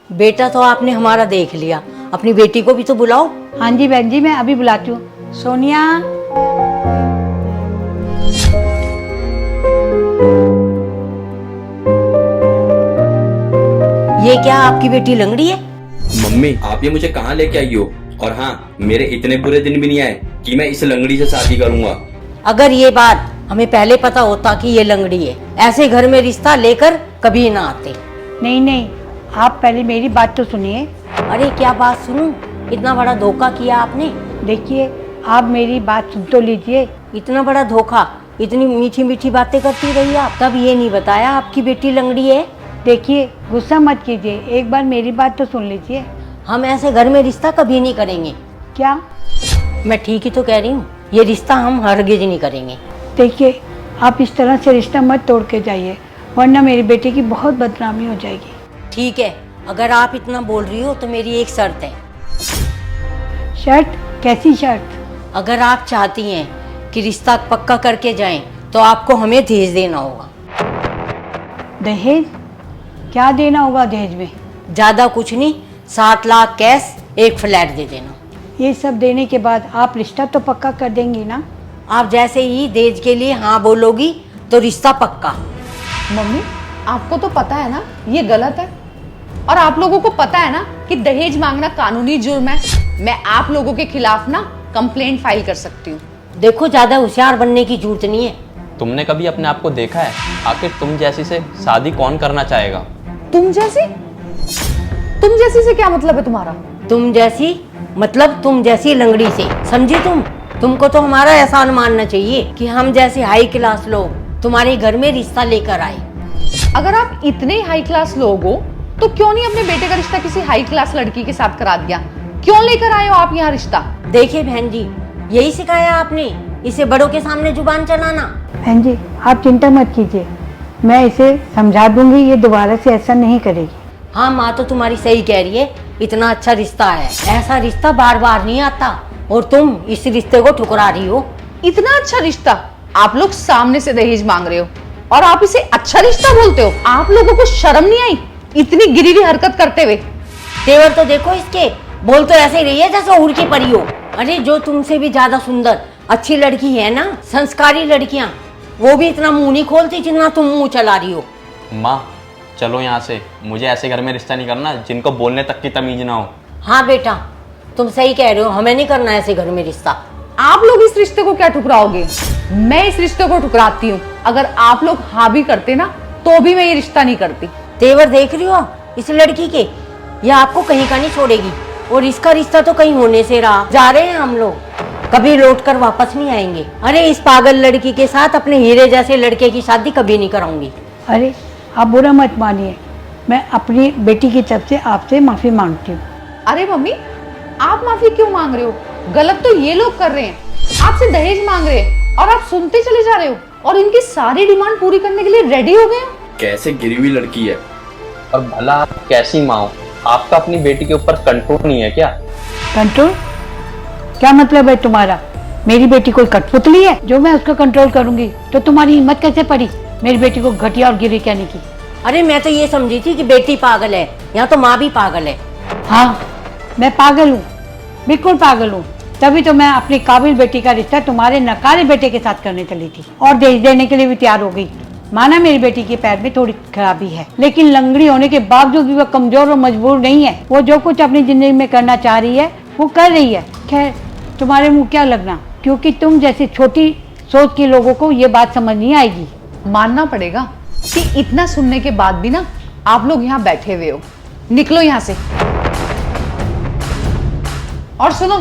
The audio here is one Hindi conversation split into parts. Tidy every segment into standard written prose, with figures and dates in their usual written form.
बेटा तो आपने हमारा देख लिया, अपनी बेटी को भी तो बुलाओ। हाँ जी बहन जी, मैं अभी बुलाती हूँ। सोनिया, ये क्या आपकी बेटी लंगड़ी है? मम्मी आप ये मुझे कहाँ लेके आई हो? और हाँ, मेरे इतने बुरे दिन भी नहीं आए कि मैं इस लंगड़ी से शादी करूंगा। अगर ये बात हमें पहले पता होता कि ये लंगड़ी है, ऐसे घर में रिश्ता लेकर कभी ना आते। नहीं नहीं, आप पहले मेरी बात तो सुनिए। अरे क्या बात सुनूं? इतना बड़ा धोखा किया आपने। देखिए, आप मेरी बात सुन तो लीजिए। इतना बड़ा धोखा, इतनी मीठी मीठी बातें करती रही आप, तब ये नहीं बताया आपकी बेटी लंगड़ी है। देखिए, गुस्सा मत कीजिए, एक बार मेरी बात तो सुन लीजिए। हम ऐसे घर में रिश्ता कभी नहीं करेंगे। क्या? मैं ठीक ही तो कह रही हूँ, ये रिश्ता हम हरगिज नहीं करेंगे। देखिए, आप इस तरह से रिश्ता मत तोड़ के जाइए, वरना मेरी बेटी की बहुत बदनामी हो जाएगी। ठीक है, अगर आप इतना बोल रही हो तो मेरी एक शर्त है। शर्त? कैसी शर्त? अगर आप चाहती हैं कि रिश्ता पक्का करके जाएं, तो आपको हमें दहेज देना होगा। दहेज? क्या देना होगा दहेज में? ज़्यादा कुछ नहीं, 60 लाख कैश, एक फ्लैट दे देना। ये सब देने के बाद आप रिश्ता तो पक्का कर देंगी ना? आप जैसे ही दहेज के लिए हाँ बोलोगी तो रिश्ता पक्का। मम्मी, आपको तो पता है ना ये गलत है, और आप लोगों को पता है ना कि दहेज मांगना कानूनी जुर्म है। मैं आप लोगों के खिलाफ ना कंप्लेंट फाइल कर सकती हूँ। देखो, ज़्यादा होशियार बनने की जरूरत नहीं है। तुमने कभी अपने आप को देखा है? आखिर तुम जैसी से शादी कौन करना चाहेगा? तुम जैसी? तुम जैसी से क्या मतलब है तुम्हारा? तुम जैसी मतलब तुम जैसी लंगड़ी से, समझी तुम? तुमको तो हमारा एहसान मानना चाहिए कि हम जैसे हाई क्लास लोग तुम्हारे घर में रिश्ता लेकर आए। अगर आप इतने हाई क्लास लोग हो तो क्यों नहीं अपने बेटे का रिश्ता किसी हाई क्लास लड़की के साथ करा दिया? क्यों लेकर आए हो आप यहाँ रिश्ता? देखिए बहन जी, यही सिखाया आपने इसे बड़ों के सामने जुबान चलाना? बहन जी, आप चिंता मत कीजिए, मैं इसे समझा दूंगी, ये दोबारा से ऐसा नहीं करेगी। हाँ, माँ तो तुम्हारी सही कह रही है, इतना अच्छा रिश्ता है, ऐसा रिश्ता बार बार नहीं आता, और तुम इस रिश्ते को ठुकरा रही हो। इतना अच्छा रिश्ता आप लोग सामने से दहेज मांग रहे हो और आप इसे अच्छा रिश्ता बोलते हो? आप लोगों को शर्म नहीं आई इतनी गिरी हुई हरकत करते हुए? तेवर तो देखो इसके, बोल तो ऐसे ही रही है जैसे उड़ की परी हो। अरे जो तुमसे भी ज्यादा सुंदर अच्छी लड़की है ना, संस्कारी लड़कियां, वो भी इतना मुंह नहीं खोलती जितना तुम मुंह चला रही हो। माँ चलो यहाँ से, मुझे ऐसे घर में रिश्ता नहीं करना जिनको बोलने तक की तमीज ना हो। हाँ बेटा, तुम सही कह रहे हो, हमें नहीं करना ऐसे घर में रिश्ता। आप लोग इस रिश्ते को क्या ठुकराओगे? मैं इस रिश्ते को ठुकराती हूँ। अगर आप लोग हाँ भी करते ना तो भी मैं ये रिश्ता नहीं करती। तेवर देख रही हो इस लड़की के, ये आपको कहीं का नहीं छोड़ेगी, और इसका रिश्ता तो कहीं होने से रहा। जा रहे हैं हम लोग, कभी लौट कर वापस नहीं आएंगे। अरे इस पागल लड़की के साथ अपने हीरे जैसे लड़के की शादी कभी नहीं कराऊंगी। अरे आप बुरा मत मानिए, मैं अपनी बेटी की तरफ से आपसे माफी मांगती हूँ। अरे मम्मी, आप माफी क्यों मांग रहे हो? गलत तो ये लोग कर रहे हैं, आपसे दहेज मांग रहे हैं और आप सुनते चले जा रहे हो, और इनकी सारी डिमांड पूरी करने के लिए रेडी हो गए हो। कैसे गिरी हुई लड़की है। और भला आप कैसी माँ हो? आपका अपनी बेटी के ऊपर कंट्रोल नहीं है क्या? कंट्रोल? क्या मतलब है तुम्हारा? मेरी बेटी कोई कठपुतली है जो मैं उसका कंट्रोल करूंगी? तो तुम्हारी हिम्मत कैसे पड़ी मेरी बेटी को घटिया और गिरी कहने की? अरे मैं तो ये समझी थी कि बेटी पागल है, यहाँ तो माँ भी पागल है। हाँ, मैं पागल हूँ, बिल्कुल पागल हूँ, तभी तो मैं अपनी काबिल बेटी का रिश्ता तुम्हारे नकारे बेटे के साथ करने चली थी, और दहेज देने के लिए भी तैयार हो गई। माना मेरी बेटी के पैर में थोड़ी खराबी है, लेकिन लंगड़ी होने के बावजूद भी वह कमजोर और मजबूर नहीं है। वो जो कुछ अपनी जिंदगी में करना चाह रही है वो कर रही है। खैर, तुम्हारे मुंह क्या लगना, क्योंकि तुम जैसे छोटी सोच के लोगों को ये बात समझ नहीं आएगी। मानना पड़ेगा कि इतना सुनने के बाद भी ना आप लोग यहाँ बैठे हुए हो। निकलो यहाँ से। और सुनो,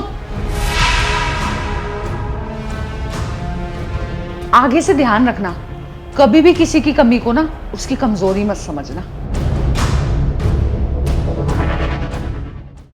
आगे से ध्यान रखना, कभी भी किसी की कमी को ना उसकी कमजोरी मत समझना।